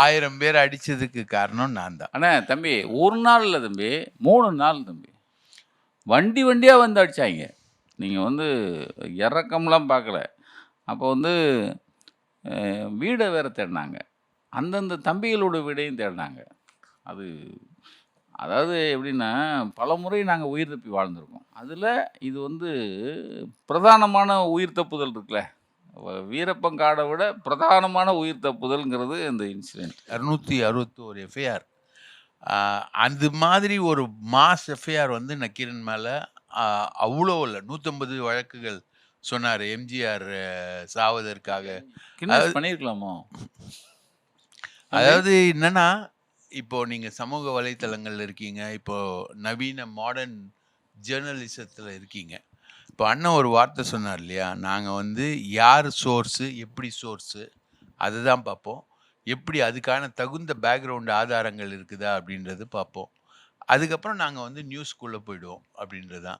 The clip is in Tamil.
1000 பேர் அடிச்சதுக்கு காரணம் நான் தான். அண்ணா தம்பி 1 நாள் இல்லை தம்பி, 3 நாள் தம்பி. வண்டி வண்டியாக வந்து அடித்தாங்க. நீங்கள் வந்து இறக்கம்லாம் பார்க்கல. அப்போ வந்து வீடை வேற தேடினாங்க. அந்தந்த தம்பிகளோட வீடையும் தேடினாங்க. அது அதாவது எப்படின்னா, பலமுறை நாங்கள் உயிர் தப்பி வாழ்ந்திருக்கோம். அதில் இது வந்து பிரதானமான உயிர் தப்புதல் இருக்குல்ல, வீரப்பங்காடை விட பிரதானமான உயிர் தப்புதல்ங்கிறது இந்த இன்சிடென்ட். 261 எஃப்ஐஆர். அந்த மாதிரி ஒரு மாஸ் எஃப்ஐஆர் வந்து நக்கீரன் மேலே அவ்வளோ இல்லை. 150 வழக்குகள் சொன்னார் எம்ஜிஆர் சாவதற்காக. கிண்டல் பண்ணியிருக்கலாமோ? அதாவது என்னன்னா, இப்போ நீங்கள் சமூக வலைத்தளங்கள்ல இருக்கீங்க, இப்போ நவீன மாடர்ன் ஜேர்னலிசத்தில் இருக்கீங்க. இப்போ அண்ணன் ஒரு வார்த்தை சொன்னார் இல்லையா, நாங்கள் வந்து யார் சோர்ஸு, எப்படி சோர்ஸு, அதுதான் பார்ப்போம். எப்படி அதுக்கான தகுந்த பேக்ரவுண்ட் ஆதாரங்கள் இருக்குதா அப்படின்றது பார்ப்போம். அதுக்கப்புறம் நாங்கள் வந்து நியூஸ்குள்ளே போயிடுவோம் அப்படின்றது தான்.